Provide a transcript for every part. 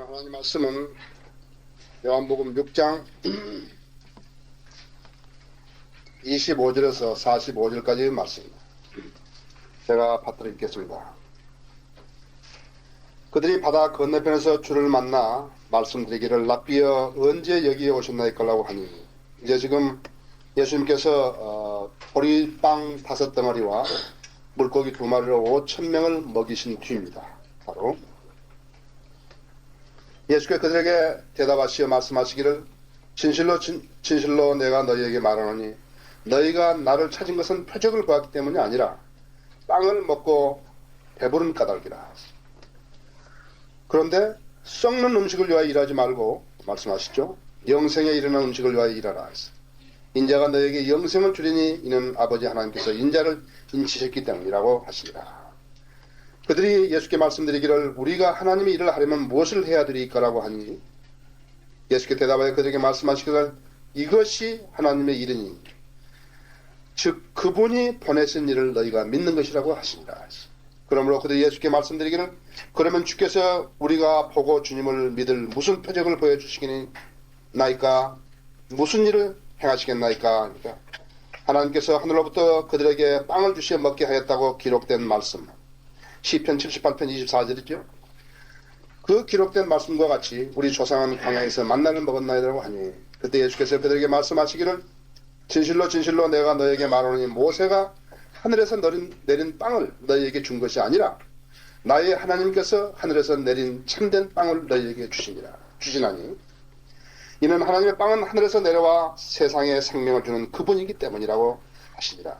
하나님 말씀은 요한복음 6장 25절에서 45절까지의 말씀입니다. 제가 받들어 읽겠습니다. 그들이 바다 건너편에서 주를 만나 말씀드리기를 랍비여 언제 여기에 오셨나이까라고 하니, 이제 지금 예수님께서 보리빵 5덩어리와 물고기 2마리로 5,000명을 먹이신 뒤입니다. 바로 예수께서 그들에게 대답하시어 말씀하시기를 진실로 내가 너희에게 말하노니 너희가 나를 찾은 것은 표적을 보았기 때문이 아니라 빵을 먹고 배부른 까닭이라. 그런데 썩는 음식을 위하여 일하지 말고 말씀하시죠. 영생에 이르는 음식을 위하여 일하라. 인자가 너에게 영생을 주리니 이는 아버지 하나님께서 인자를 인치셨기 때문이라고 하시니라. 그들이 예수께 말씀드리기를 우리가 하나님의 일을 하려면 무엇을 해야 되리까라고 하니, 예수께 대답하여 그들에게 말씀하시기를 이것이 하나님의 일이니 즉 그분이 보내신 일을 너희가 믿는 것이라고 하시니라. 그러므로 그들이 예수께 말씀드리기를 그러면 주께서 우리가 보고 주님을 믿을 무슨 표적을 보여주시겠나이까, 무슨 일을 행하시겠나이까. 그러니까 하나님께서 하늘로부터 그들에게 빵을 주시어 먹게 하였다고 기록된 말씀, 시편 78편 24절이죠. 그 기록된 말씀과 같이 우리 조상은 광야에서 만나를 먹었나이라고 하니, 그때 예수께서 그들에게 말씀하시기를 진실로 내가 너에게 말하노니 모세가 하늘에서 내린 빵을 너희에게 준 것이 아니라 나의 하나님께서 하늘에서 내린 참된 빵을 너희에게 주시나니 이는 하나님의 빵은 하늘에서 내려와 세상에 생명을 주는 그분이기 때문이라고 하시니라.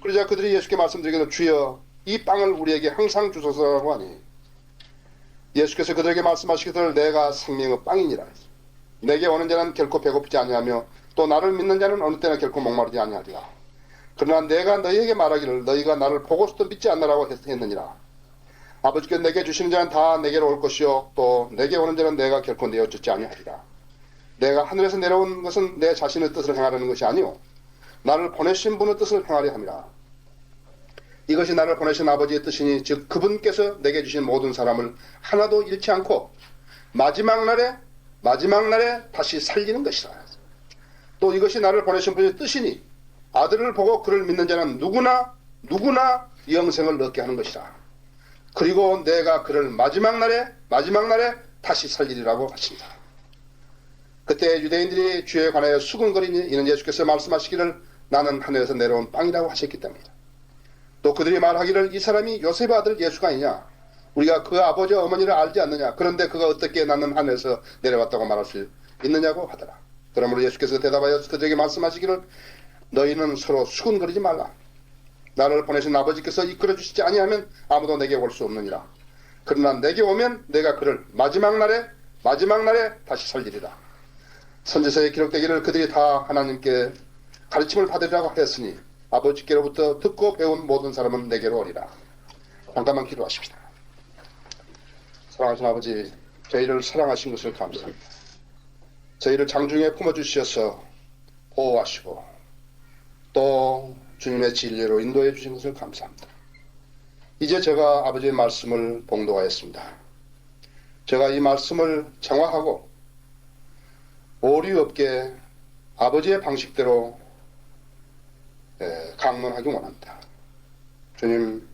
그러자 그들이 예수께 말씀드리기를 주여 이 빵을 우리에게 항상 주소서라고 하니, 예수께서 그들에게 말씀하시기를 내가 생명의 빵이니라. 내게 오는 자는 결코 배고프지 아니하며 또 나를 믿는 자는 어느 때나 결코 목마르지 아니하리라. 그러나 내가 너희에게 말하기를 너희가 나를 보고서도 믿지 않느라고 했느니라. 아버지께서 내게 주시는 자는 다 내게로 올 것이요 또 내게 오는 자는 내가 결코 내어 쫓지 아니하리라. 내가 하늘에서 내려온 것은 내 자신의 뜻을 행하려는 것이 아니요 나를 보내신 분의 뜻을 행하려 함이라. 이것이 나를 보내신 아버지의 뜻이니 즉 그분께서 내게 주신 모든 사람을 하나도 잃지 않고 마지막 날에 다시 살리는 것이라. 또 이것이 나를 보내신 분의 뜻이니 아들을 보고 그를 믿는 자는 누구나 영생을 얻게 하는 것이라. 그리고 내가 그를 마지막 날에 다시 살리리라고 하신다. 그때 유대인들이 주에 관하여 수군거리니 이는 예수께서 말씀하시기를 나는 하늘에서 내려온 빵이라고 하셨기 때문이다. 또 그들이 말하기를 이 사람이 요셉의 아들 예수가 아니냐, 우리가 그 아버지와 어머니를 알지 않느냐, 그런데 그가 어떻게 나는 하늘에서 내려왔다고 말할 수 있느냐고 하더라. 그러므로 예수께서 대답하여 그들에게 말씀하시기를 너희는 서로 수군거리지 말라. 나를 보내신 아버지께서 이끌어 주시지 아니하면 아무도 내게 올 수 없느니라. 그러나 내게 오면 내가 그를 마지막 날에 다시 살리리라. 선지서에 기록되기를 그들이 다 하나님께 가르침을 받으리라고 하였으니 아버지께로부터 듣고 배운 모든 사람은 내게로 오리라. 잠깐만 기도하십시다. 사랑하신 아버지, 저희를 사랑하신 것을 감사합니다. 저희를 장중에 품어주셔서 보호하시고 또 주님의 진리로 인도해 주신 것을 감사합니다. 이제 제가 아버지의 말씀을 봉독하였습니다. 제가 이 말씀을 정확하고 오류 없게 아버지의 방식대로 강론하기 원합니다. 주님,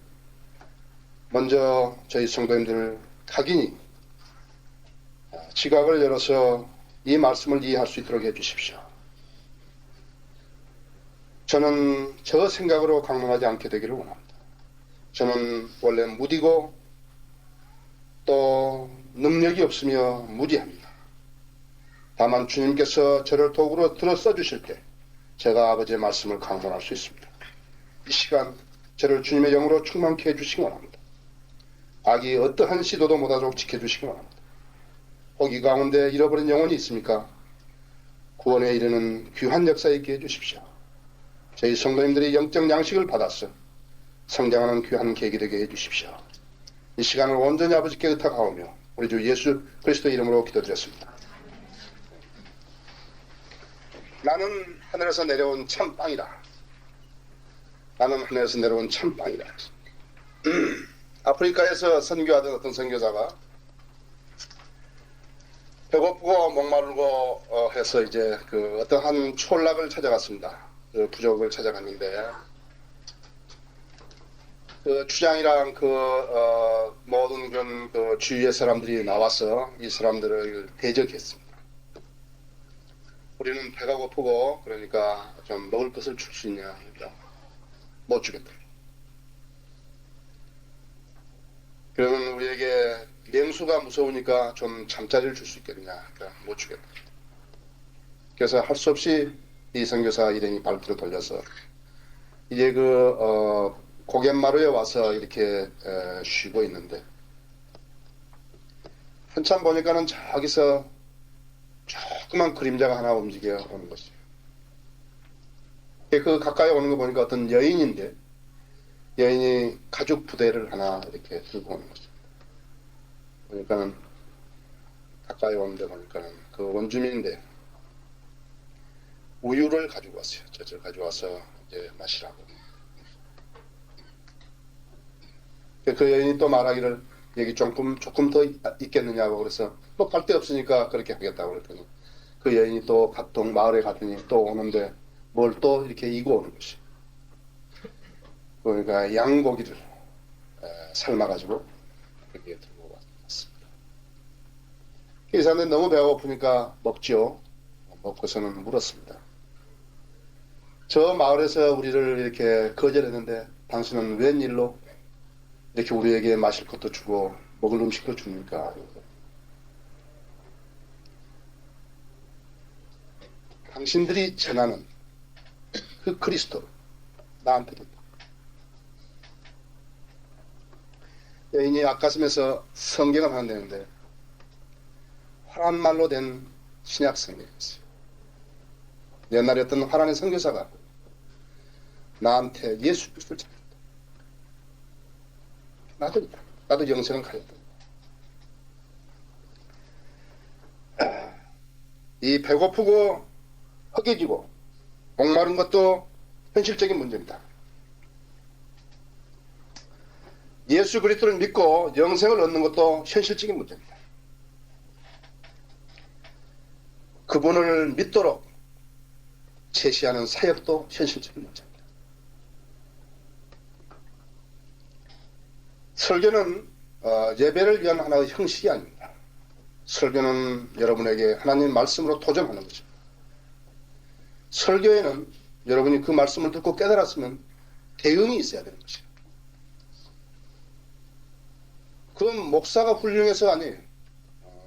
먼저 저희 성도님들 각인이 지각을 열어서 이 말씀을 이해할 수 있도록 해주십시오. 저는 저 생각으로 강론하지 않게 되기를 원합니다. 저는 원래 무디고 또 능력이 없으며 무지합니다. 다만 주님께서 저를 도구로 들어 써주실 때 제가 아버지의 말씀을 강론할 수 있습니다. 이 시간 저를 주님의 영으로 충만케 해주시기 원합니다. 악이 어떠한 시도도 못하도록 지켜주시기 원합니다. 혹 이 가운데 잃어버린 영혼이 있습니까? 구원에 이르는 귀한 역사에 있게 해주십시오. 저희 성도님들이 영적 양식을 받아서 성장하는 귀한 계기 되게 해주십시오. 이 시간을 온전히 아버지께 의탁하오며 우리 주 예수 그리스도의 이름으로 기도드렸습니다. 나는 하늘에서 내려온 참빵이다. 나는 하늘에서 내려온 참빵이다. 아프리카에서 선교하던 어떤 선교사가 배고프고 목마르고 해서 이제 그 어떤 한 촌락을 찾아갔습니다. 그 부족을 찾아갔는데 그 추장이랑 그 모든 그런 그 주위의 사람들이 나와서 이 사람들을 대적했습니다. 우리는 배가 고프고 그러니까 좀 먹을 것을 줄 수 있냐 그러니까 못 주겠다. 그러면 우리에게 맹수가 무서우니까 좀 잠자리를 줄 수 있겠냐 그러니까 못 주겠다. 그래서 할 수 없이 이 선교사 일행이 발길을 돌려서 이제 그 고갯마루에 와서 이렇게 쉬고 있는데 한참 보니까는 저기서 조그만 그림자가 하나 움직여 오는 것이에요. 그 가까이 오는 거 보니까 어떤 여인인데 여인이 가죽 부대를 하나 이렇게 들고 오는 것이에요. 보니까는 가까이 오는데 보니까는 그 원주민인데 우유를 가지고 왔어요. 젖을 가져와서 이제 마시라고. 그 여인이 또 말하기를 여기 조금 더 있겠느냐고 그래서 뭐 갈 데 없으니까 그렇게 하겠다고 그랬더니 그 여인이 또 가통 마을에 갔더니 또 오는데 뭘 또 이렇게 이고 오는 것이. 그러니까 양고기를 삶아가지고 그렇게 들고 왔습니다. 이 사람들이 너무 배가 고프니까 먹죠. 먹고서는 물었습니다. 저 마을에서 우리를 이렇게 거절했는데 당신은 웬일로 이렇게 우리에게 마실 것도 주고 먹을 음식도 줍니까? 당신들이 전하는 그 그리스도 나한테도. 여인이 앞가슴에서 성경을 하나 내는데 화란 말로 된 신약 성경이었어요. 옛날에 어떤 화란의 선교사가 나한테 예수 그리스도를 전했다. 나도 영생을 가졌다. 이 배고프고 허기지고 목마른 것도 현실적인 문제입니다. 예수 그리스도를 믿고 영생을 얻는 것도 현실적인 문제입니다. 그분을 믿도록 제시하는 사역도 현실적인 문제입니다. 설교는 예배를 위한 하나의 형식이 아닙니다. 설교는 여러분에게 하나님 말씀으로 도전하는 거죠. 설교에는 여러분이 그 말씀을 듣고 깨달았으면 대응이 있어야 되는 것이에요. 그건 목사가 훌륭해서 아니에요.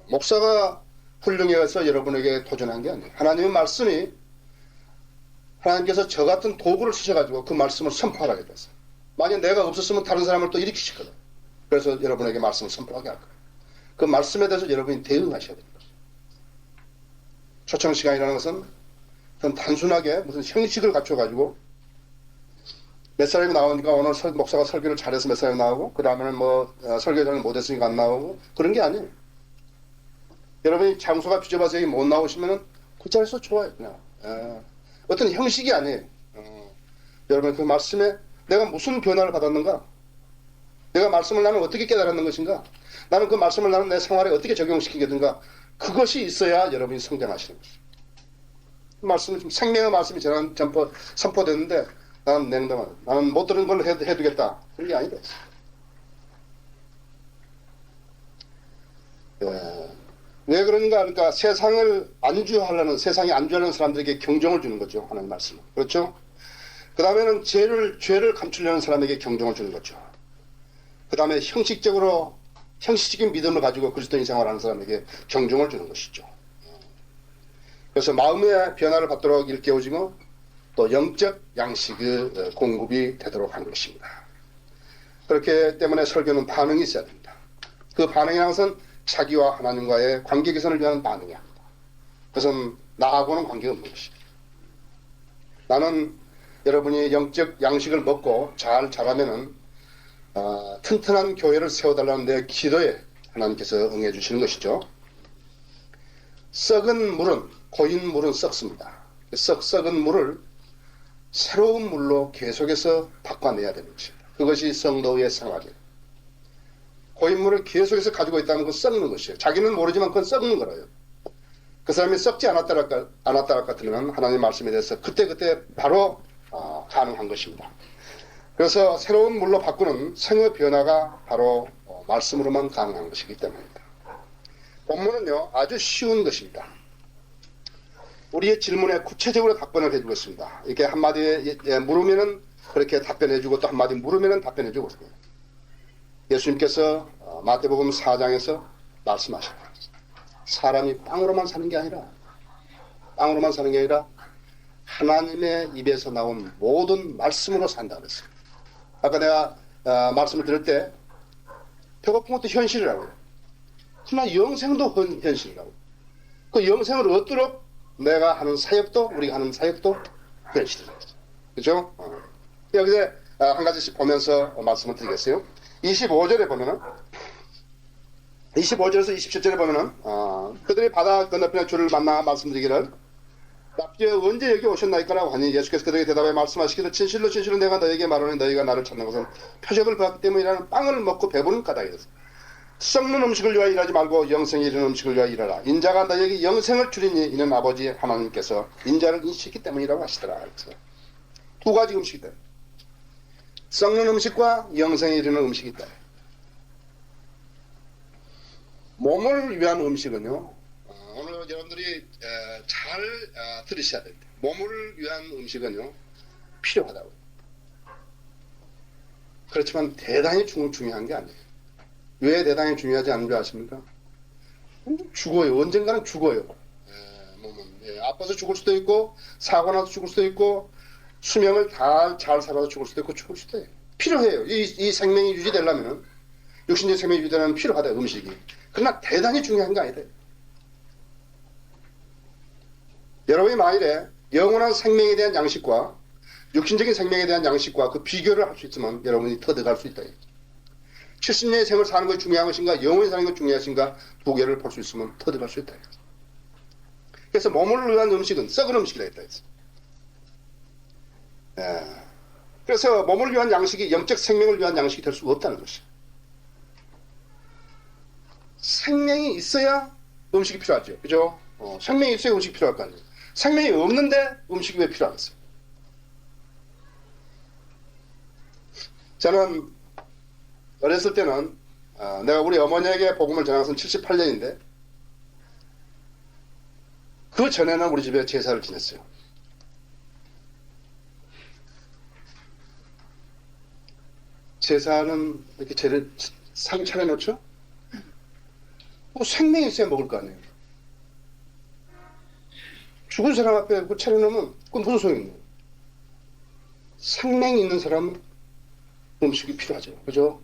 목사가 훌륭해서 여러분에게 도전한 게 아니에요. 하나님의 말씀이 하나님께서 저 같은 도구를 쓰셔가지고 그 말씀을 선포하게 됐어요. 만약 내가 없었으면 다른 사람을 또 일으키시거든. 그래서 여러분에게 말씀을 선포하게 할 거예요. 그 말씀에 대해서 여러분이 대응하셔야 됩니다. 초청 시간이라는 것은 단순하게 무슨 형식을 갖춰가지고 몇 사람이 나오니까 오늘 목사가 설교를 잘해서 몇 사람이 나오고 그 다음에는 뭐 설교자는 못했으니까 안 나오고 그런 게 아니에요. 여러분이 장소가 비좁아서 여기 못 나오시면은 그 자리에서 좋아요. 그냥 어떤 형식이 아니에요. 여러분 그 말씀에 내가 무슨 변화를 받았는가? 내가 말씀을 나는 어떻게 깨달았는 것인가? 나는 그 말씀을 나는 내 생활에 어떻게 적용시키겠는가? 그것이 있어야 여러분이 성장하시는 것이죠. 말씀을 좀 생명의 말씀이 선포됐는데 나는 냉담하다. 나는 못 들은 걸 해두겠다. 그런 게 아니다. 왜 그런가? 그러니까 세상에 안주하려는 사람들에게 경종을 주는 거죠. 하나님 말씀은. 그렇죠? 그 다음에는 죄를 감추려는 사람에게 경종을 주는 거죠. 그 다음에 형식적인 믿음을 가지고 그리스도인 생활하는 사람에게 경종을 주는 것이죠. 그래서 마음의 변화를 받도록 일깨워지고 또 영적 양식의 공급이 되도록 하는 것입니다. 그렇기 때문에 설교는 반응이 있어야 됩니다. 그 반응이라는 것은 자기와 하나님과의 관계 개선을 위한 반응이야. 그것은 나하고는 관계가 없는 것입니다. 나는 여러분이 영적 양식을 먹고 잘 자라면은 튼튼한 교회를 세워달라는 내 기도에 하나님께서 응해 주시는 것이죠. 고인 물은 썩습니다. 썩은 물을 새로운 물로 계속해서 바꿔내야 되는 것입니다. 그것이 성도의 생활이에요. 고인 물을 계속해서 가지고 있다는 건 썩는 것이에요. 자기는 모르지만 그건 썩는 거라요. 그 사람이 썩지 않았다 같으면 하나님의 말씀에 대해서 그때그때 바로 가능한 것입니다. 그래서 새로운 물로 바꾸는 생의 변화가 바로 말씀으로만 가능한 것이기 때문입니다. 본문은요 아주 쉬운 것입니다. 우리의 질문에 구체적으로 답변을 해주겠습니다. 이렇게 한마디 물으면은 그렇게 답변해주고 또 한마디 물으면은 답변해주고 그렇습니다. 예수님께서 마태복음 4장에서 말씀하셨다. 사람이 빵으로만 사는 게 아니라 하나님의 입에서 나온 모든 말씀으로 산다 그랬어요. 아까 내가 말씀을 드릴 때 배고픈 것도 현실이라고요. 그러나 영생도 현실이라고. 그 영생을 얻도록 내가 하는 사역도 우리가 하는 사역도 현실이라고. 그렇죠? 여기서 한 가지씩 보면서 말씀을 드리겠어요. 25절에 보면은 25절에서 27절에 보면은 그들이 바다 건너편에 주를 만나 말씀드리기를 납기에 언제 여기 오셨나이까라고 하니 예수께서 그들에게 대답해 말씀하시기를 진실로 내가 너에게 말하니 너희가 나를 찾는 것은 표적을 받기 때문이라는 빵을 먹고 배부른 까닭이었어. 썩는 음식을 위하여 일하지 말고 영생에 이르는 음식을 위하여 일하라. 인자가 너에게 영생을 주리니 이는 아버지 하나님께서 인자를 인치셨기 때문이라고 하시더라. 그래서 두 가지 음식이 있다. 썩는 음식과 영생에 이르는 음식이 있다. 몸을 위한 음식은요. 오늘 여러분들이 잘 들으셔야 됩니다. 몸을 위한 음식은요. 필요하다고요. 그렇지만 대단히 중요한 게 아니에요. 왜 대단히 중요하지 않은 줄 아십니까? 죽어요. 언젠가는 죽어요. 몸은 아파서 죽을 수도 있고 사고 나서 죽을 수도 있고 수명을 잘 살아서 죽을 수도 있고 죽을 수도 있어요. 필요해요. 이 생명이 유지되려면 육신적 생명이 유지되려면 필요하다 음식이. 그러나 대단히 중요한 게 아니다. 여러분이 만일에 영원한 생명에 대한 양식과 육신적인 생명에 대한 양식과 그 비교를 할 수 있으면 여러분이 터득할 수 있다. 70년의 생을 사는 것이 중요한 것인가 영원히 사는 것이 중요하신가 두 개를 볼 수 있으면 터득할 수 있다. 그래서 몸을 위한 음식은 썩은 음식이라 했다. 그래서 몸을 위한 양식이 영적 생명을 위한 양식이 될 수가 없다는 것이에요. 생명이 있어야 음식이 필요하죠. 그죠? 생명이 있어야 음식이 필요할 거 아니에요. 생명이 없는데 음식이 왜 필요하겠어요? 저는 어렸을 때는 내가 우리 어머니에게 복음을 전한 것은 78년인데 그 전에는 우리 집에 제사를 지냈어요. 제사는 이렇게 상 차려놓죠? 생명이 있어야 먹을 거 아니에요. 죽은 사람 앞에 그거 차려놓으면 그건 무슨 소용이 있나요? 생명이 있는 사람은 음식이 필요하죠. 그죠?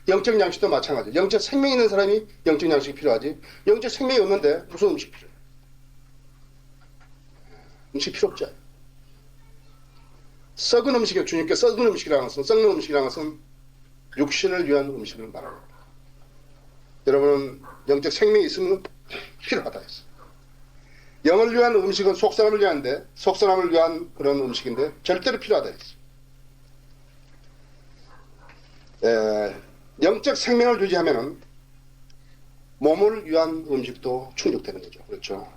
영적 양식도 마찬가지예요. 영적 생명이 있는 사람이 영적 양식이 필요하지. 영적 생명이 없는데 무슨 음식이 필요해요? 음식 필요 없죠. 썩은 음식이요. 주님께 썩은 음식이라는 것은 썩는 음식이라는 것은 육신을 위한 음식을 말합니다. 여러분은 영적 생명이 있으면 필요하다 했어요. 영을 위한 음식은 속사람을 위한데 속사람을 위한 그런 음식인데 절대로 필요하다 했어요. 영적 생명을 유지하면은 몸을 위한 음식도 충족되는 거죠. 그렇죠?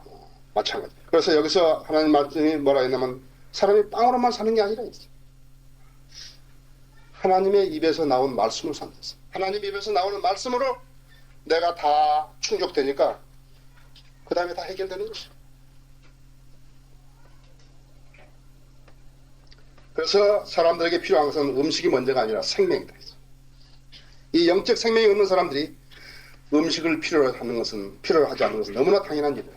마찬가지. 그래서 여기서 하나님 말씀이 뭐라 했냐면 사람이 빵으로만 사는 게 아니라 했어요. 하나님의 입에서 나온 말씀을 산다 했어요. 하나님 입에서 나오는 말씀으로 내가 다 충족되니까 그 다음에 다 해결되는 것이죠. 그래서 사람들에게 필요한 것은 음식이 먼저가 아니라 생명이다. 이 영적 생명이 없는 사람들이 음식을 필요로 하지 않는 것은 너무나 당연한 일이다.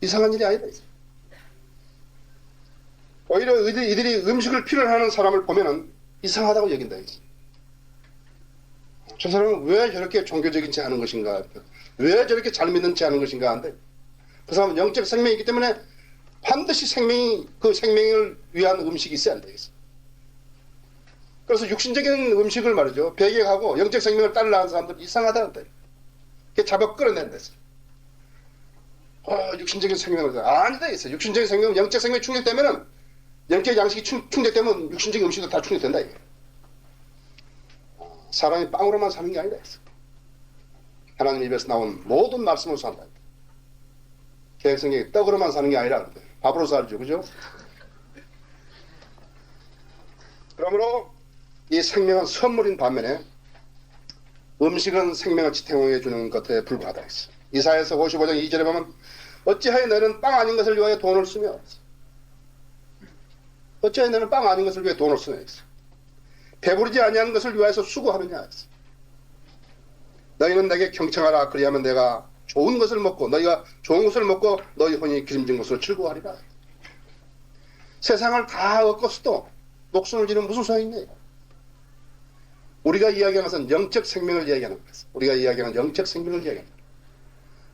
이상한 일이 아니다. 오히려 이들이 음식을 필요로 하는 사람을 보면은 이상하다고 여긴다. 저 사람은 왜 저렇게 종교적인 체 하는 것인가? 왜 저렇게 잘 믿는 체 하는 것인가? 한데 그 사람은 영적 생명이기 때문에 반드시 그 생명을 위한 음식이 있어야 한다. 그래서 육신적인 음식을 말이죠. 배격하고 영적 생명을 따르려 하는 사람들 이상하다는데. 그게 잡아 끌어낸다. 육신적인 생명을 아니다. 육신적인 생명, 영적 생명이 충족되면은 영적 양식이 충족되면 육신적인 음식도 다 충족된다. 이게. 사람이 빵으로만 사는 게 아니다. 하나님 입에서 나온 모든 말씀을 산다. 계획성경이 떡으로만 사는 게 아니라 밥으로 살죠. 그죠? 그러므로 이 생명은 선물인 반면에 음식은 생명을 지탱해 주는 것에 불과하다 했어. 이사야서 55장 2절에 보면 어찌하여 너는 빵 아닌 것을 위하여 돈을 쓰며 어찌하여 너는 빵 아닌 것을 위해 돈을 쓰냐 했어. 배부르지 아니하는 것을 위하여서 수고하느냐 했어. 너희는 내게 경청하라. 그리하면 내가 좋은 것을 먹고 너희가 좋은 것을 먹고 너희 혼이 기름진 것으로 즐거워하리라. 세상을 다 얻고서도 목숨을 지는 무슨 소용이 있냐. 우리가 이야기하는 것은 영적 생명을 이야기하는 거예요. 우리가 이야기하는 영적 생명을 이야기하는 거예요.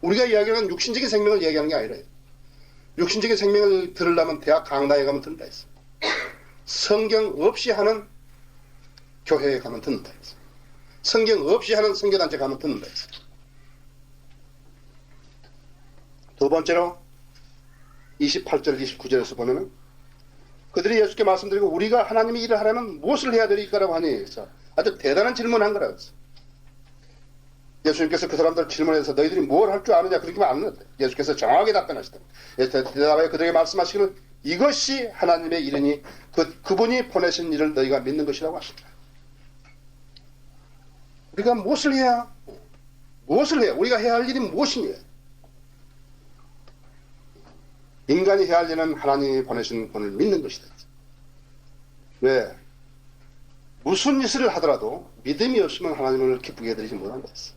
우리가 이야기하는 육신적인 생명을 이야기하는 게 아니라 육신적인 생명을 들으려면 대학 강당에 가면 듣는다 했어. 성경 없이 하는 교회에 가면 듣는다 했어. 성경 없이 하는 선교단체 가면 듣는다 했어. 두 번째로 28절 29절에서 보면은 그들이 예수께 말씀드리고 우리가 하나님의 일을 하려면 무엇을 해야 될까라고 하니 아주 대단한 질문한 거라고 했어. 예수님께서 그 사람들 질문해서 너희들이 뭘 할 줄 아느냐 그렇게 말 안 했는데 예수께서 정확하게 답변하시다. 대답하여 그들에게 말씀하시기를 이것이 하나님의 일이니 그분이 보내신 일을 너희가 믿는 것이라고 하십니다. 우리가 무엇을 해야 우리가 해야 할 일이 무엇이냐. 인간이 해야 할 일은 하나님이 보내신 분을 믿는 것이다. 왜? 무슨 짓을 하더라도 믿음이 없으면 하나님을 기쁘게 해드리지 못한다 했어.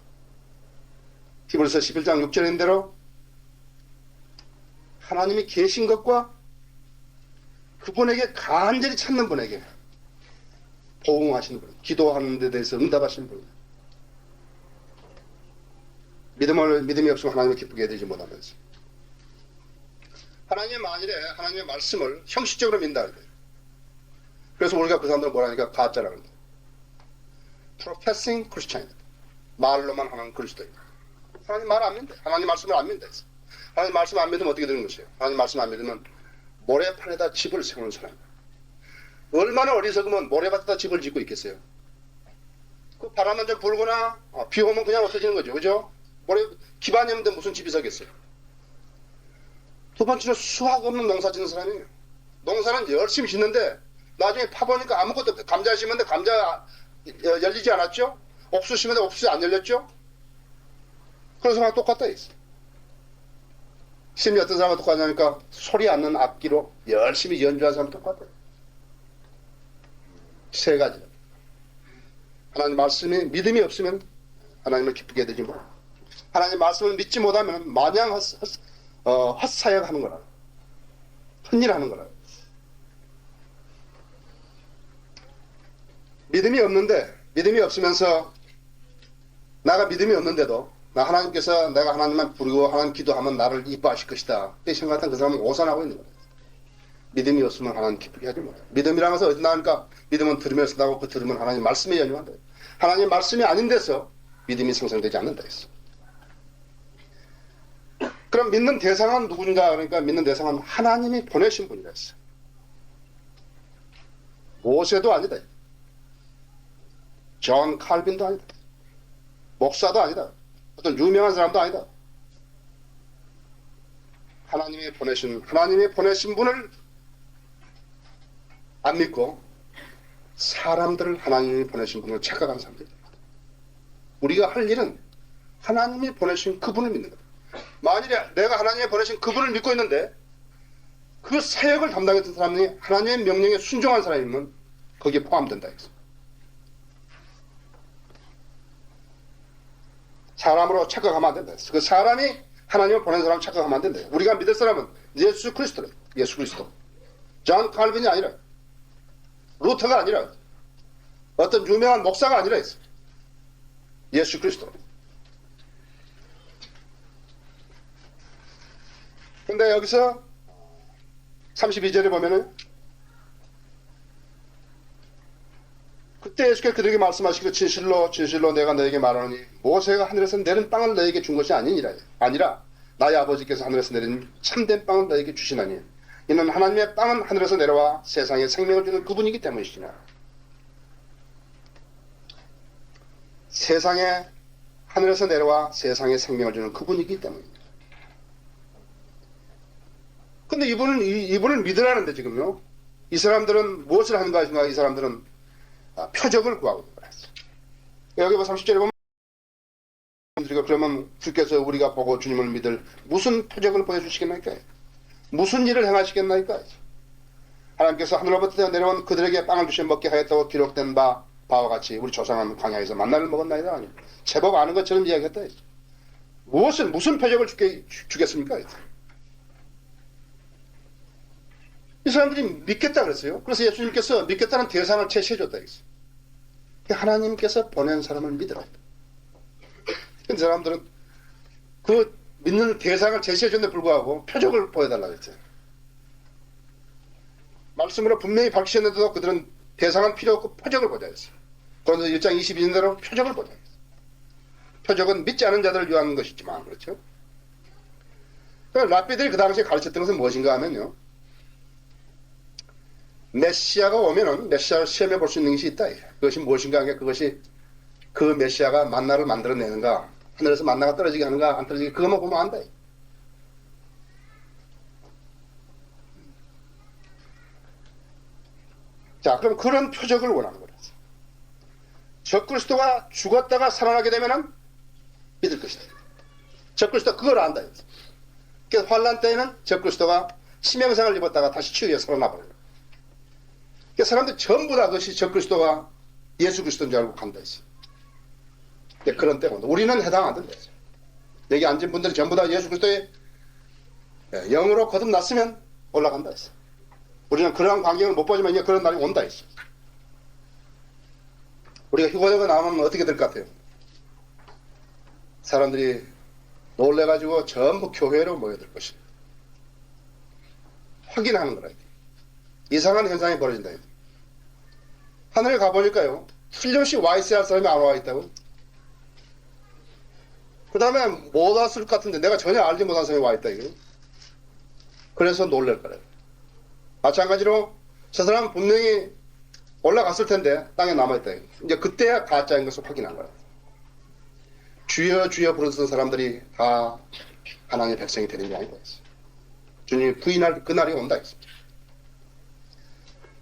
히브리서 11장 6절인 대로 하나님이 계신 것과 그분에게 간절히 찾는 분에게 보응하시는 분, 기도하는 데 대해서 응답하시는 분. 믿음이 없으면 하나님을 기쁘게 해드리지 못하면서 하나님의 만일에 하나님의 말씀을 형식적으로 믿는다. 그래서 우리가 그 사람들 뭐라 하니까 가짜라고 합니다. Professing Christianity. 말로만 하는 그리스도인. 하나님 말 안 믿는다. 하나님 말씀을 안 믿는다. 하나님 말씀 안 믿으면 어떻게 되는 것이에요? 하나님 말씀 안 믿으면 모래판에다 집을 세우는 사람. 얼마나 어리석으면 모래밭에다 집을 짓고 있겠어요? 그 바람만 좀 불거나 비 오면 그냥 없어지는 거죠. 그죠? 기반이 없는데 무슨 집이 서겠어요? 두 번째로 수학 없는 농사 짓는 사람이에요. 농사는 열심히 짓는데 나중에 파보니까 아무것도 없어요. 감자 심었는데 감자 열리지 않았죠? 옥수수 심었는데 옥수수 안 열렸죠? 그런 사람과 똑같다 했어. 심지어 어떤 사람과 똑같냐니까 소리 안 나는 악기로 열심히 연주하는 사람 똑같아요. 세 가지. 하나님 말씀이 믿음이 없으면 하나님을 기쁘게 해드리지 못. 하나님 말씀을 믿지 못하면 마냥 헛사역하는 거라. 헛일하는 거라. 믿음이 없으면서 나가 믿음이 없는데도 하나님께서 내가 하나님만 부르고 하나님 기도하면 나를 이뻐하실 것이다. 이 생각하는 그 사람은 오산하고 있는 거예요. 믿음이 없으면 하나님 기쁘게 하지 못해요. 믿음이라는 것은 어디 나니까 믿음은 들으면서 나고 그 들으면 하나님 말씀에 연유한다. 하나님 말씀이 아닌 데서 믿음이 생성되지 않는다 했어. 그럼 믿는 대상은 누구인가? 그러니까 믿는 대상은 하나님이 보내신 분이라 했어. 모세도 아니다. 존 칼빈도 아니다. 목사도 아니다. 어떤 유명한 사람도 아니다. 하나님이 보내신 분을 안 믿고 사람들을 하나님이 보내신 분을 착각한 사람들입니다. 우리가 할 일은 하나님이 보내신 그분을 믿는 거다. 만일에 내가 하나님이 보내신 그분을 믿고 있는데 그 사역을 담당했던 사람이 하나님의 명령에 순종한 사람이면 거기에 포함된다 했어. 사람으로 착각하면 안 된다 했어. 그 사람이 하나님을 보낸 사람 착각하면 안 된다. 우리가 믿을 사람은 예수 그리스도래. 예수 그리스도. 존 칼빈이 아니라 루터가 아니라 어떤 유명한 목사가 아니라 했어. 예수 그리스도. 근데 여기서 32절에 보면은 그때 예수께서 그들에게 말씀하시기를 진실로 진실로 내가 너에게 말하노니 모세가 하늘에서 내린 빵을 너에게 준 것이 아니라 나의 아버지께서 하늘에서 내린 참된 빵을 너에게 주시나니 이는 하나님의 빵은 하늘에서 내려와 세상에 생명을 주는 그분이기 때문이시나. 하늘에서 내려와 세상에 생명을 주는 그분이기 때문입니다. 근데 이분을 믿으라는데 지금요. 이 사람들은 무엇을 하는가 하신가? 이 사람들은 표적을 구하고 있는 거예요. 여기 30절에 보면 그러면 주께서 우리가 보고 주님을 믿을 무슨 표적을 보여주시겠나이까? 무슨 일을 행하시겠나이까? 하나님께서 하늘로부터 내려온 그들에게 빵을 주셔 먹게 하였다고 기록된 바와 같이 우리 조상은 광야에서 만나를 먹었나이다. 아니, 제법 아는 것처럼 이야기했다. 무슨 표적을 주겠습니까? 이 사람들이 믿겠다 그랬어요. 그래서 예수님께서 믿겠다는 대상을 제시해줬다. 하나님께서 보낸 사람을 믿으라. 이 사람들은 그 믿는 대상을 제시해줬는데 불구하고 표적을 보여달라고 했죠. 말씀으로 분명히 밝히셨는데도 그들은 대상은 필요 없고 표적을 보자 했어요. 그런데 1장 22절대로 표적을 보자 했어요. 표적은 믿지 않은 자들을 위한 것이지만 그렇죠. 랍비들이 그 당시에 가르쳤던 것은 무엇인가 하면요. 메시아가 오면은 메시아를 시험해 볼 수 있는 것이 있다. 그것이 무엇인가 하는 게 그것이 그 메시아가 만나를 만들어내는가 하늘에서 만나가 떨어지게 하는가 안 떨어지게 그것만 보면 안다. 자, 그럼 그런 표적을 원하는 거다. 적그리스도가 죽었다가 살아나게 되면은 믿을 것이다. 적그리스도가 그걸 안다. 그래서 환란 때에는 적그리스도가 치명상을 입었다가 다시 치유해 살아나 버려요. 그러니까 사람들 전부 다 그것이 적그리스도가 예수 그리스도인 줄 알고 간다 했어요. 그런 때문에 우리는 해당 안 된다 했어요. 여기 앉은 분들이 전부 다 예수 그리스도의 영으로 거듭났으면 올라간다 했어요. 우리는 그러한 광경을 못 보지만 이제 그런 날이 온다 했어요. 우리가 휴거되고 나오면 어떻게 될 것 같아요? 사람들이 놀래가지고 전부 교회로 모여들 것이에요. 확인하는 거라. 이상한 현상이 벌어진다. 하늘에 가보니까요. 틀림없이 와 있어야 할 사람이 안 와 있다고. 그 다음에 못 왔을 것 같은데 내가 전혀 알지 못한 사람이 와 있다. 이거. 그래서 놀랄 거래요. 마찬가지로 저 사람은 분명히 올라갔을 텐데 땅에 남아있다. 이제 그때야 가짜인 것을 확인한 거예요. 주여 주여 부르던 사람들이 다 하나님의 백성이 되는 게 아니고 주님이 부인할 그날이 온다 했습니다.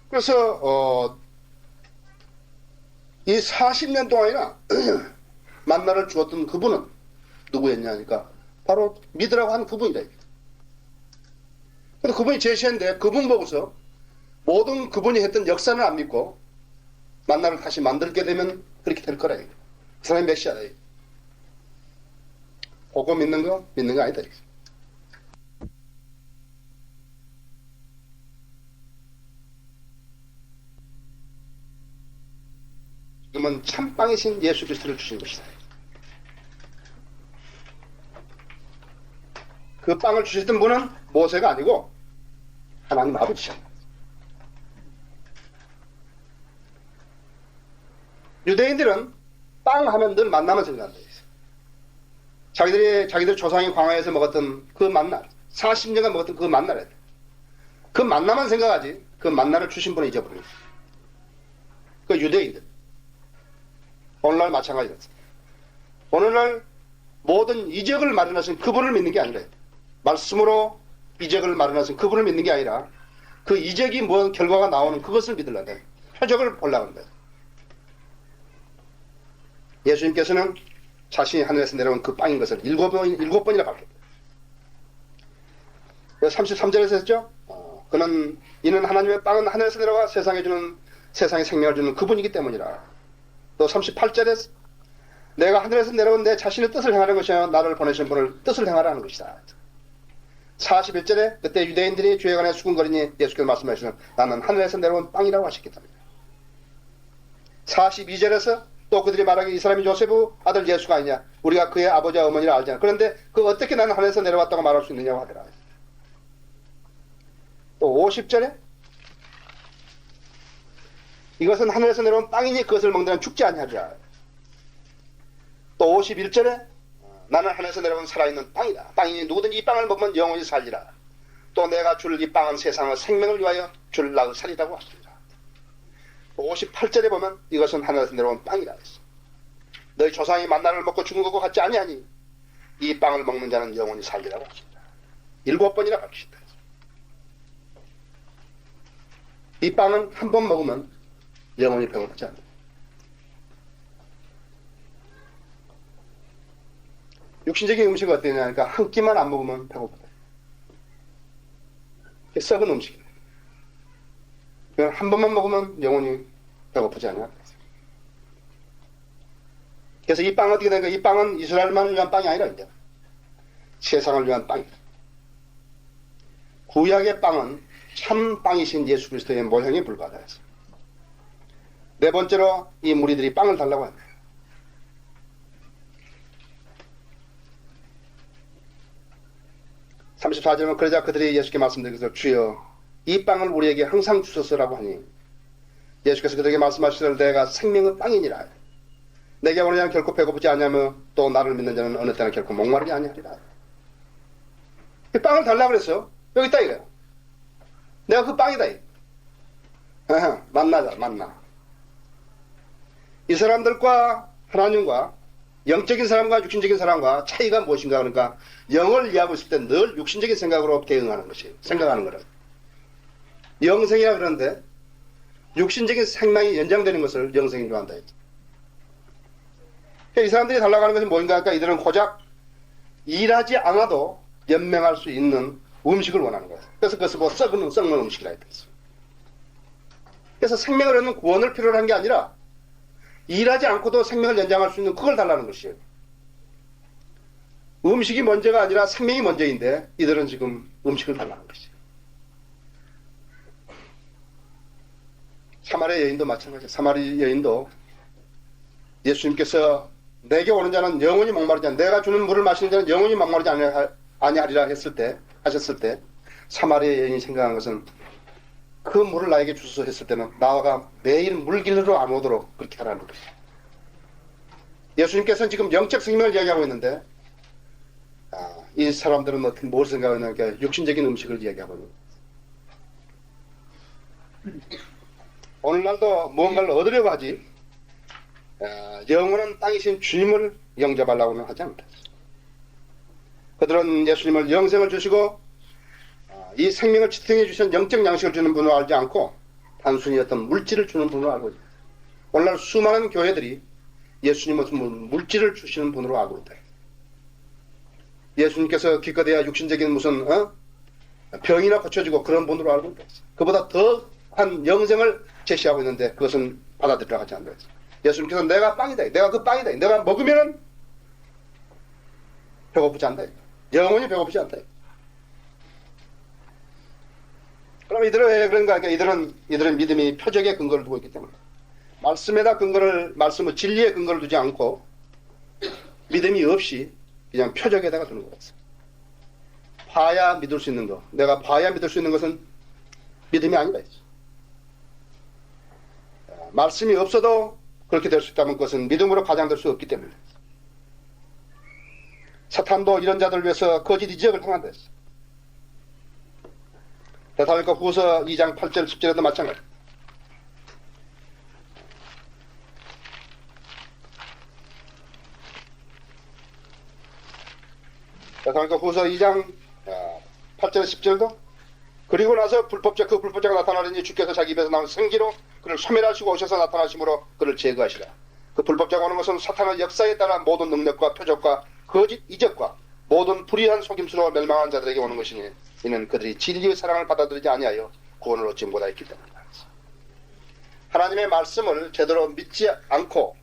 그래서 이 40년 동안이나 만나를 주었던 그분은 누구였냐니까 바로 믿으라고 한 그분이다. 근데 그분이 제시했는데 그분 보고서 모든 그분이 했던 역사는 안 믿고 만나를 다시 만들게 되면 그렇게 될 거라. 그 사람이 메시아다. 보고 믿는 거 아니다. 지금은 참빵이신 예수 그리스도를 주신 것이다. 그 빵을 주셨던 분은 모세가 아니고 하나님 아버지십니다. 유대인들은 빵 하면 늘 만나만 생각한다. 자기들 조상이 광야에서 먹었던 그 만나, 40년간 먹었던 그 만나래. 그 만나만 생각하지, 그 만나를 주신 분을 잊어버렸어. 그 유대인들. 오늘날 마찬가지였습니다. 오늘날 모든 이적을 마련하신 그분을 믿는 게 아니라, 말씀으로 이적을 마련하신 그분을 믿는 게 아니라, 그 이적이 뭔 결과가 나오는 그것을 믿으려다. 표적을 보려고 합니다. 예수님께서는 자신이 하늘에서 내려온 그 빵인 것을 일곱 번이나 밝혔다. 33절에서 했죠? 이는 하나님의 빵은 하늘에서 내려와 세상에 생명을 주는 그분이기 때문이라. 또 38절에서 내가 하늘에서 내려온 내 자신의 뜻을 행하는 것이야 나를 보내신 분을 뜻을 행하라는 것이다. 41절에 그때 유대인들이 주에 관해 수군거리니 예수께서 말씀하시는 나는 하늘에서 내려온 빵이라고 하셨기 때문이다. 42절에서 또 그들이 말하기 이 사람이 요셉의 아들 예수가 아니냐 우리가 그의 아버지와 어머니를 알잖아. 그런데 그 어떻게 나는 하늘에서 내려왔다고 말할 수 있느냐고 하더라. 또 50절에 이것은 하늘에서 내려온 빵이니 그것을 먹는 죽지 아니하리라. 또 51절에 나는 하늘에서 내려온 살아있는 빵이다. 빵이니 누구든지 이 빵을 먹으면 영원히 살리라. 또 내가 줄 이 빵은 세상의 생명을 위하여 줄 나를 살리라고 하십니다. 58절에 보면 이것은 하늘에서 내려온 빵이다. 너희 조상이 만나를 먹고 죽은 것과 같지 아니하니 이 빵을 먹는 자는 영원히 살리라고 하십니다. 7번이나 밝히신다. 이 빵은 한 번 먹으면 영원히 배고프지 않아요. 육신적인 음식이 어떠냐니까 한 끼만 안 먹으면 배고프다. 썩은 음식이에요. 한 번만 먹으면 영원히 배고프지 않아. 그래서 이 빵은 어떻게 되는가? 이 빵은 이스라엘만을 위한 빵이 아니라 이제 세상을 위한 빵이다. 구약의 빵은 참 빵이신 예수 그리스도의 모형에 불과하다. 네 번째로 이 무리들이 빵을 달라고 합니다. 34절은 그러자 그들이 예수께 말씀드리기를 주여 이 빵을 우리에게 항상 주소서라고 하니 예수께서 그들에게 말씀하시기를 내가 생명의 빵이니라. 내게 오는 자는 결코 배고프지 아니하며 또 나를 믿는 자는 어느 때나 결코 목마르지 아니하리라. 이 빵을 달라고 그랬어요. 여기 있다 이거야. 내가 그 빵이다. 만나자 만나. 이 사람들과 하나님과 영적인 사람과 육신적인 사람과 차이가 무엇인가 그러니까 영을 이해하고 있을 때 늘 육신적인 생각으로 대응하는 것이에요. 생각하는 거는. 영생이라 그러는데 육신적인 생명이 연장되는 것을 영생인 줄 안다. 이 사람들이 달라고 하는 것은 뭐인가 하니까 이들은 고작 일하지 않아도 연명할 수 있는 음식을 원하는 거예요. 그래서 그것을 뭐 썩는 음식이라 했어요. 그래서 생명을 얻는 구원을 필요로 한 게 아니라 일하지 않고도 생명을 연장할 수 있는 그걸 달라는 것이에요. 음식이 먼저가 아니라 생명이 먼저인데 이들은 지금 음식을 달라는 것이에요. 사마리아 여인도 마찬가지예요. 사마리아 여인도 예수님께서 내게 오는 자는 영원히 목마르지 않아 내가 주는 물을 마시는 자는 영원히 목마르지 아니하리라 하셨을 때 사마리아 여인이 생각한 것은 그 물을 나에게 주소서 했을 때는 나가 매일 물길로 안 오도록 그렇게 하라는 것이에요. 예수님께서는 지금 영적 생명을 이야기하고 있는데 이 사람들은 어떻게 뭘 생각하냐니까 육신적인 음식을 이야기하고 있는 거예요. 오늘날도 무언가를 얻으려고 하지 영원한 땅이신 주님을 영접하려고는 하지 않는다. 그들은 예수님을 영생을 주시고 이 생명을 지탱해 주신 영적 양식을 주는 분으로 알지 않고 단순히 어떤 물질을 주는 분으로 알고 있다. 오늘날 수많은 교회들이 예수님은 물질을 주시는 분으로 알고 있다. 예수님께서 기껏해야 육신적인 무슨 병이나 고쳐지고 그런 분으로 알고 있다. 그보다 더한 영생을 제시하고 있는데 그것은 받아들이려 하지 않는다. 예수님께서 내가 빵이다. 내가 그 빵이다. 내가 먹으면 배고프지 않다. 영원히 배고프지 않다. 그럼 이들은 왜 그런가? 그러니까 이들은 믿음이 표적에 근거를 두고 있기 때문에 말씀에다 말씀의 진리에 근거를 두지 않고 믿음이 없이 그냥 표적에다가 두는 거였어요. 봐야 믿을 수 있는 거. 내가 봐야 믿을 수 있는 것은 믿음이 아니다. 말씀이 없어도 그렇게 될 수 있다면 그것은 믿음으로 가장될 수 없기 때문에 사탄도 이런 자들을 위해서 거짓 이적을 행한다 했어요. 데살로니가 후서 2장 8절 10절에도 마찬가지. 데살로니가 후서 2장 8절 10절도 그리고 나서 그 불법자가 나타나려니 주께서 자기 입에서 나온 생기로 그를 소멸하시고 오셔서 나타나심으로 그를 제거하시라. 그 불법자가 오는 것은 사탄의 역사에 따라 모든 능력과 표적과 거짓 이적과 모든 불의한 속임수로 멸망한 자들에게 오는 것이니 이는 그들이 진리의 사랑을 받아들이지 아니하여 구원을 얻지 못하였기 때문이다. 하나님의 말씀을 제대로 믿지 않고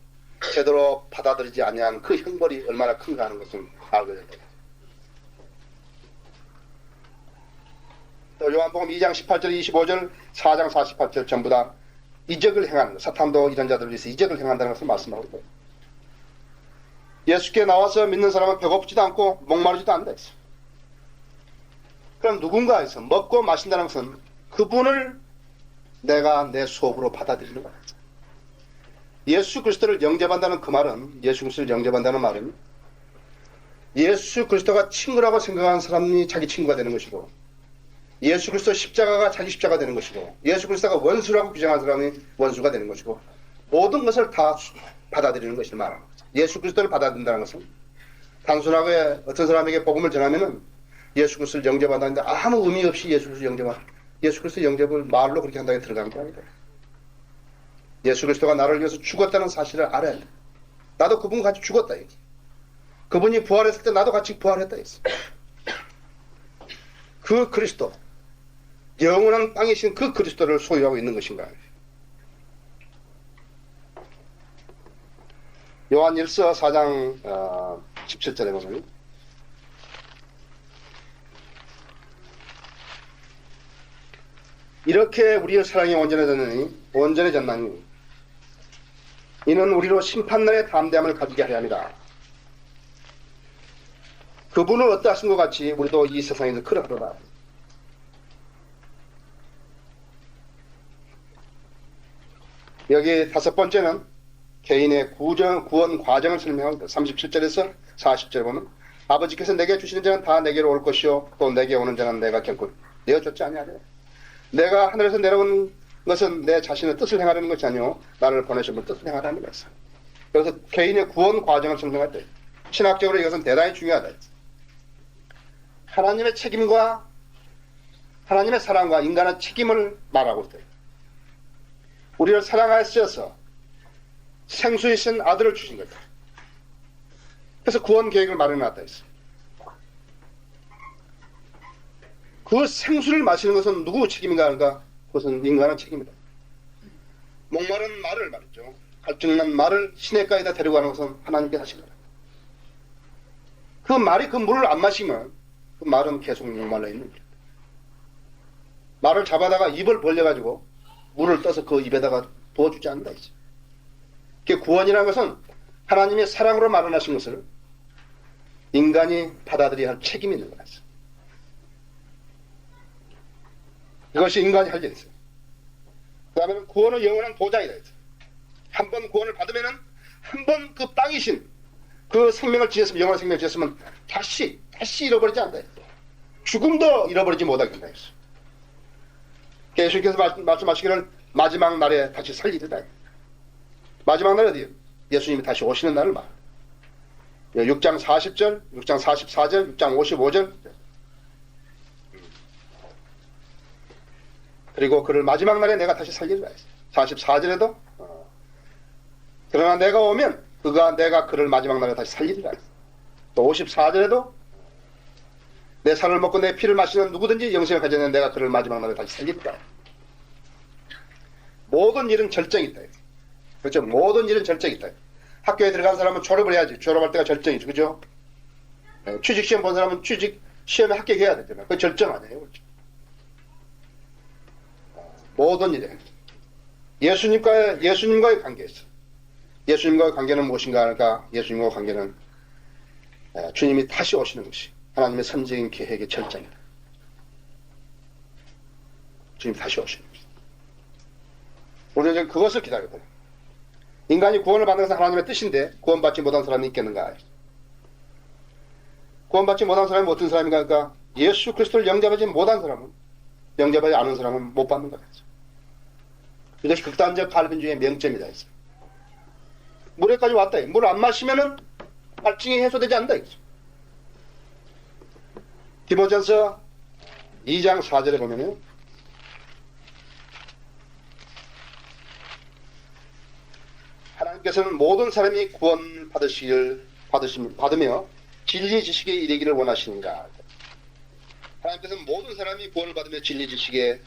제대로 받아들이지 아니한 그 형벌이 얼마나 큰가 하는 것을 알게 된다. 또 요한복음 2장 18절 25절 4장 48절 전부 다 이적을 행하는 것. 사탄도 이런 자들을 위해서 이적을 행한다는 것을 말씀하고 있다. 예수께 나와서 믿는 사람은 배고프지도 않고 목마르지도 않다 했어. 그럼 누군가에서 먹고 마신다는 것은 그분을 내가 내 수업으로 받아들이는 거야. 예수 그리스도를 영접한다는 그 말은 예수 그리스도를 영접한다는 말은 예수 그리스도가 친구라고 생각하는 사람이 자기 친구가 되는 것이고 예수 그리스도 십자가가 자기 십자가 되는 것이고 예수 그리스도가 원수라고 규정하는 사람이 원수가 되는 것이고 모든 것을 다 받아들이는 것을 말하는 거죠. 예수 그리스도를 받아들인다는 것은 단순하게 어떤 사람에게 복음을 전하면은 예수 그리스도를 영접한다는데 아무 의미 없이 예수 그리스도를 영접하는 예수 그리스도 영접을 말로 그렇게 한다고 들어간 게 아니다. 예수 그리스도가 나를 위해서 죽었다는 사실을 알아야 돼. 나도 그분과 같이 죽었다. 여기. 그분이 부활했을 때 나도 같이 부활했다. 했어. 그 그리스도, 영원한 빵이신 그 그리스도를 소유하고 있는 것인가. 요한 1서 4장 17절에 보면 이렇게 우리의 사랑이 온전해졌나니 이는 우리로 심판날의 담대함을 가지게 하려 합니다. 그분을 어떠하신 것 같이 우리도 이 세상에서 그러하라. 여기 다섯 번째는 개인의 구원 과정을 설명합니다. 37절에서 40절 보면 아버지께서 내게 주시는 자는 다 내게로 올 것이요 또 내게 오는 자는 내가 결코 내어줬지 아니하리라. 내가 하늘에서 내려온 것은 내 자신의 뜻을 행하려는 것이 아니요 나를 보내신 분 뜻을 행하라는 것이다. 그래서 개인의 구원 과정을 설명할 때 신학적으로 이것은 대단히 중요하다. 하나님의 책임과 하나님의 사랑과 인간의 책임을 말하고 있다. 우리를 사랑하셔서 생수이신 아들을 주신 거다. 그래서 구원 계획을 마련해놨다 했어. 그 생수를 마시는 것은 누구 책임인가 하니까 그것은 인간의 책임이다. 목마른 말을 말이죠. 갈증난 말을 시냇가에다 데려가는 것은 하나님께 하신 거다. 그 말이 그 물을 안 마시면 그 말은 계속 목말라 있는 거다. 말을 잡아다가 입을 벌려가지고 물을 떠서 그 입에다가 부어주지 않는다. 그 구원이라는 것은 하나님의 사랑으로 마련하신 것을 인간이 받아들여야 할 책임이 있는 거다. 이것이 인간이 할 일이었어요. 그 다음에는 구원은 영원한 보장이다. 한 번 구원을 받으면은 한 번 그 땅이신 그 생명을 지었으면 영원한 생명을 지었으면 다시 잃어버리지 않는다. 죽음도 잃어버리지 못하게 된다. 예수님께서 말씀하시기를 마지막 날에 다시 살리리다. 마지막 날이 어디요? 예수님이 다시 오시는 날을 말. 6장 40절, 6장 44절, 6장 55절. 그리고 그를 마지막 날에 내가 다시 살리리라 했어요. 44절에도 그러나 내가 오면 내가 그를 마지막 날에 다시 살리리라 했어요. 또 54절에도 내 살을 먹고 내 피를 마시는 누구든지 영생을 가지는 내가 그를 마지막 날에 다시 살리리라. 모든 일은 절정이 있다. 그렇죠? 모든 일은 절정이 있다. 학교에 들어간 사람은 졸업을 해야지. 졸업할 때가 절정이죠. 그죠? 취직시험 본 사람은 취직시험에 합격해야 되잖아요. 그게 절정 아니에요. 그렇죠? 모든 일에 예수님과의 관계에서 예수님과의 관계는 무엇인가 하니까 예수님과의 관계는 주님이 다시 오시는 것이 하나님의 선적인 계획의 절정이다. 주님이 다시 오시는 것이. 우리는 지금 그것을 기다리거든요. 인간이 구원을 받는 것은 하나님의 뜻인데 구원받지 못한 사람이 있겠는가? 구원받지 못한 사람이 어떤 사람인가 하니까 예수 그리스도를 영접하지 못한 사람은 영접하지 않은 사람은 못 받는 거죠. 이것이 극단적 갈등주의의 명점이다. 물에까지 왔다. 물을 안 마시면은 갈증이 해소되지 않는다. 디모전서 2장 4절에 보면은 하나님께서는 모든 사람이 구원 받으며 진리 지식에 이르기를 원하시는가. 하나님께서는 모든 사람이 구원을 받으며 진리 지식에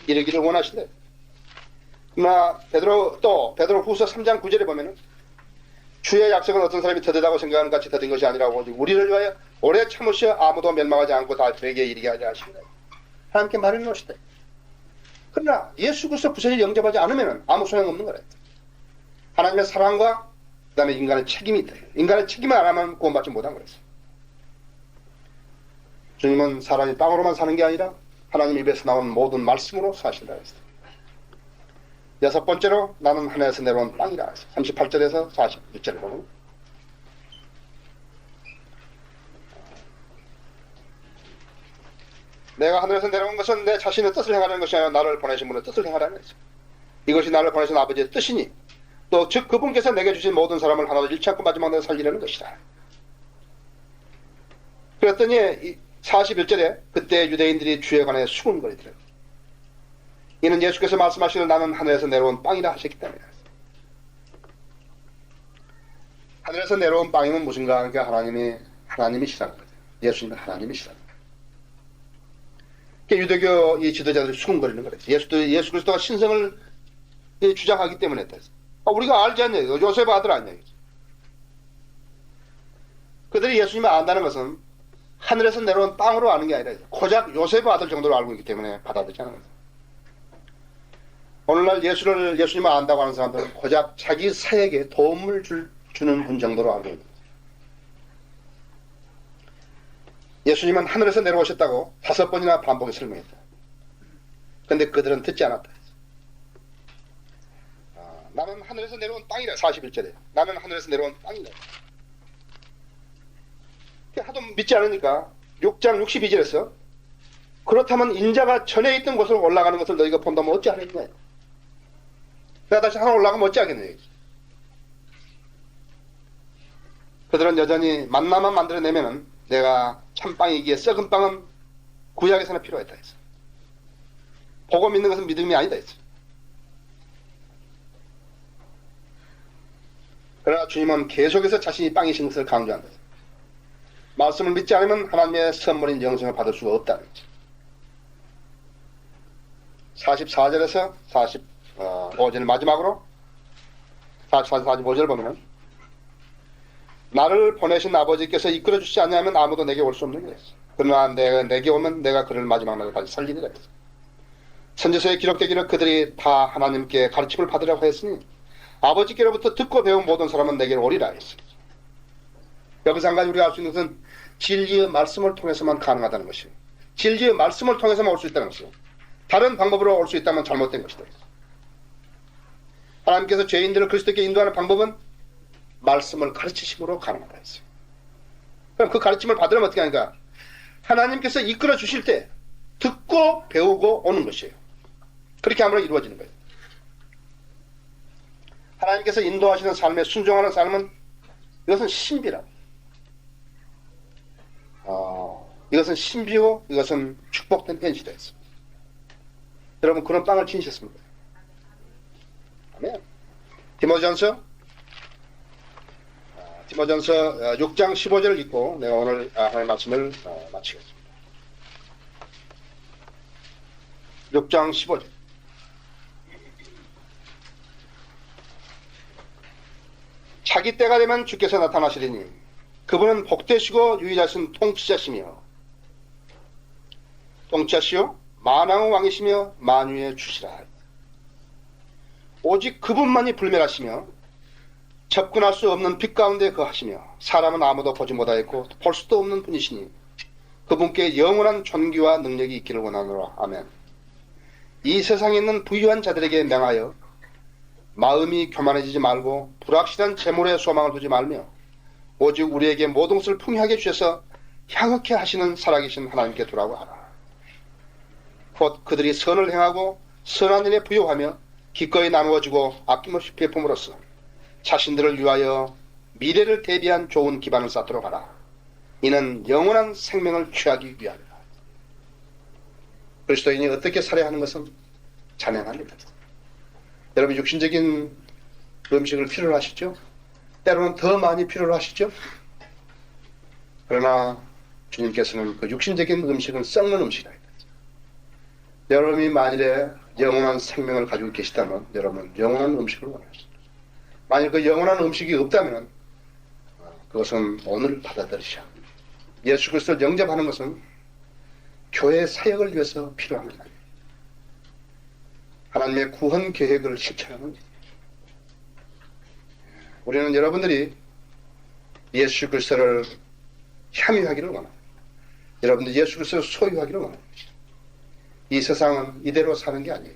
이르기를 원하신대. 그러나 베드로 후서 3장 9절에 보면은 주의 약속은 어떤 사람이 더디다고 생각하는 같이 더딘 것이 아니라고 우리를 위하여 오래 참으시어 아무도 멸망하지 않고 다 되게 이르게 하려 하십니다. 하나님께 말해 놓으시대. 그러나 예수 그리스도 부활을 영접하지 않으면 아무 소용없는 거래. 하나님의 사랑과 그 다음에 인간의 책임이 있다. 인간의 책임을 안 하면 구원받지 못한 거랬어. 주님은 사람이 땅으로만 사는 게 아니라 하나님 입에서 나온 모든 말씀으로 사신다 했어. 여섯 번째로 나는 하늘에서 내려온 빵이라 했어. 38절에서 46절을 보면 내가 하늘에서 내려온 것은 내 자신의 뜻을 행하는 것이 아니라 나를 보내신 분의 뜻을 행하라는 것이죠. 이것이 나를 보내신 아버지의 뜻이니 또 즉 그분께서 내게 주신 모든 사람을 하나도 잃지 않고 마지막 날에 살리려는 것이다. 그랬더니 41절에 그때 유대인들이 주에 관해 수군거리더라. 이는 예수께서 말씀하시기를 나는 하늘에서 내려온 빵이라 하셨기 때문이다. 하늘에서 내려온 빵이면 무슨가? 그러니까 하나님이시라는 거죠. 예수님은 하나님이시라는 거죠. 유대교 이 지도자들이 수군거리는 거죠. 예수 그리스도가 신성을 주장하기 때문에 했다. 우리가 알지 않냐? 요셉 아들 아니냐? 그들이 예수님을 안다는 것은 하늘에서 내려온 빵으로 아는 게 아니라 고작 요셉 아들 정도로 알고 있기 때문에 받아들이지 않는 거죠. 오늘날 예수님을 안다고 하는 사람들은 고작 자기 사역에 도움을 주는 분 정도로 알고 있는 거죠. 예수님은 하늘에서 내려오셨다고 5번이나 반복해 설명했다. 그런데 그들은 듣지 않았다. 나는 하늘에서 내려온 빵이라. 41절에 나는 하늘에서 내려온 빵이라. 하도 믿지 않으니까 6장 62절에서 그렇다면 인자가 전에 있던 곳으로 올라가는 것을 너희가 본다면 어찌 하겠냐. 내가 다시 하나 올라가면 어찌 하겠냐. 그들은 여전히 만나만 만들어내면은 내가 참빵이기에 썩은 빵은 구약에서나 필요했다 했어. 보고 믿는 것은 믿음이 아니다 했어. 그러나 주님은 계속해서 자신이 빵이신 것을 강조한다. 말씀을 믿지 않으면 하나님의 선물인 영생을 받을 수가 없다는 거죠. 44절에서 45절 마지막으로 45절 보면 나를 보내신 아버지께서 이끌어 주시지 않냐면 아무도 내게 올 수 없는 거예요. 그러나 내게 오면 내가 그를 마지막 날까지 살리리라 했어요. 선지서에 기록되기를 그들이 다 하나님께 가르침을 받으라고 했으니 아버지께로부터 듣고 배운 모든 사람은 내게로 오리라 했어요. 여기서 한 가지 우리가 알 수 있는 것은 진리의 말씀을 통해서만 가능하다는 것이에요. 진리의 말씀을 통해서만 올 수 있다는 것이에요. 다른 방법으로 올 수 있다면 잘못된 것이다. 하나님께서 죄인들을 그리스도께 인도하는 방법은 말씀을 가르치심으로 가능하다 했어요. 그럼 그 가르침을 받으려면 어떻게 하는가? 하나님께서 이끌어 주실 때 듣고 배우고 오는 것이에요. 그렇게 함으로 이루어지는 거예요. 하나님께서 인도하시는 삶에 순종하는 삶은 이것은 신비라. 이것은 신비고 이것은 축복된 현실이다 했어요. 여러분 그런 빵을 지니셨습니까? 아멘. 디모전서 6장 15절을 읽고 내가 오늘 하나님의 말씀을 마치겠습니다. 6장 15절. 자기 때가 되면 주께서 나타나시리니 그분은 복되시고 유일하신 통치자시며 만왕의 왕이시며 만유의 주시라. 오직 그분만이 불멸하시며 접근할 수 없는 빛 가운데 거하시며 사람은 아무도 보지 못하였고 볼 수도 없는 분이시니 그분께 영원한 존귀와 능력이 있기를 원하노라. 아멘. 이 세상에 있는 부유한 자들에게 명하여 마음이 교만해지지 말고 불확실한 재물에 소망을 두지 말며 오직 우리에게 모든 것을 풍요하게 주셔서 향하게 하시는 살아계신 하나님께 돌아가라. 곧 그들이 선을 행하고 선한 일에 부요하며 기꺼이 나누어주고 아낌없이 베품으로써 자신들을 위하여 미래를 대비한 좋은 기반을 쌓도록 하라. 이는 영원한 생명을 취하기 위함이라. 그리스도인이 어떻게 살아야 하는 것은 잔인합니다. 여러분 육신적인 음식을 필요로 하시죠? 때로는 더 많이 필요로 하시죠? 그러나 주님께서는 그 육신적인 음식은 썩는 음식이다. 여러분이 만일에 영원한 생명을 가지고 계시다면 여러분은 영원한 음식을 원하십니다. 만일 그 영원한 음식이 없다면 그것은 오늘 받아들이셔야 합니다. 예수 그리스도를 영접하는 것은 교회 사역을 위해서 필요한 것 아니에요. 하나님의 구원 계획을 실천하는 것. 우리는 여러분들이 예수 그리스도를 향유하기를 원합니다. 여러분들이 예수 그리스도를 소유하기를 원합니다. 이 세상은 이대로 사는 게 아니에요.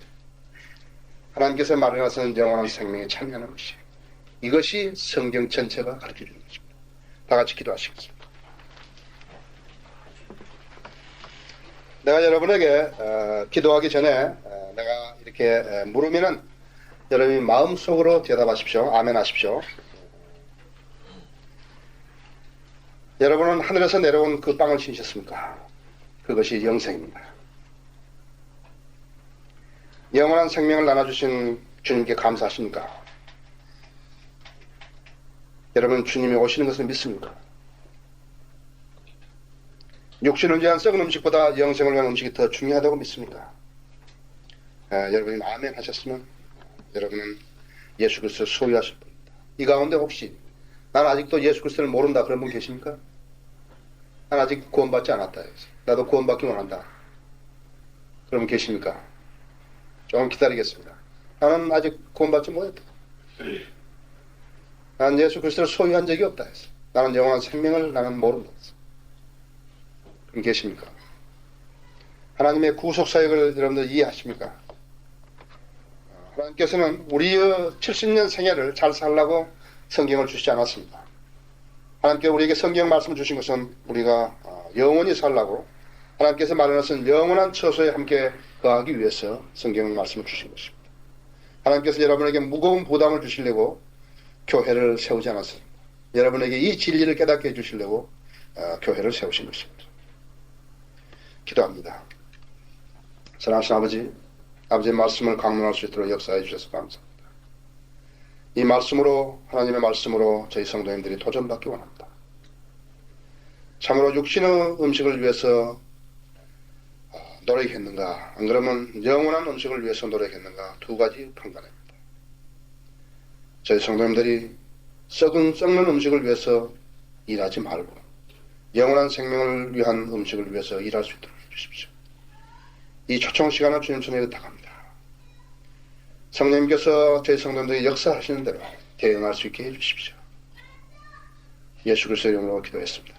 하나님께서 마련하시는 영원한 생명에 참여하는 것이에요. 이것이 성경 전체가 가르쳐주는 것입니다. 다 같이 기도하시겠습니다. 내가 여러분에게 기도하기 전에 내가 이렇게 물으면은 여러분이 마음속으로 대답하십시오. 아멘 하십시오. 여러분은 하늘에서 내려온 그 빵을 지니셨습니까? 그것이 영생입니다. 영원한 생명을 나눠주신 주님께 감사하십니까? 여러분, 주님이 오시는 것을 믿습니까? 육신을 위한 썩은 음식보다 영생을 위한 음식이 더 중요하다고 믿습니까? 여러분이 아멘 하셨으면 여러분은 예수 그리스도를 소유하실 분입니다. 이 가운데 혹시 난 아직도 예수 그리스도를 모른다 그런 분 계십니까? 난 아직 구원받지 않았다. 나도 구원받기 원한다. 그런 분 계십니까? 조금 기다리겠습니다. 나는 아직 구원받지 못했다. 나는 예수 그리스도를 소유한 적이 없다 했어. 나는 영원한 생명을 나는 모른다 했어. 그럼 계십니까? 하나님의 구속 사역을 여러분들 이해하십니까? 하나님께서는 우리의 70년 생애를 잘 살라고 성경을 주시지 않았습니다. 하나님께 우리에게 성경 말씀을 주신 것은 우리가 영원히 살라고 하나님께서 마련하신 영원한 처소에 함께 거하기 위해서 성경 말씀을 주신 것입니다. 하나님께서 여러분에게 무거운 부담을 주시려고 교회를 세우지 않았습니다. 여러분에게 이 진리를 깨닫게 해주시려고 교회를 세우신 것입니다. 기도합니다. 사랑하신 아버지, 아버지의 말씀을 강론할 수 있도록 역사해 주셔서 감사합니다. 이 말씀으로, 하나님의 말씀으로 저희 성도님들이 도전받기 원합니다. 참으로 육신의 음식을 위해서 노력했는가, 안 그러면 영원한 음식을 위해서 노력했는가, 두 가지 판단입니다. 저희 성도님들이 썩는 음식을 위해서 일하지 말고 영원한 생명을 위한 음식을 위해서 일할 수 있도록 해주십시오. 이 초청 시간을 주님 손에 부탁합니다. 성령님께서 저희 성도님들이 역사하시는 대로 대응할 수 있게 해주십시오. 예수 그리스도의 이름으로 기도했습니다.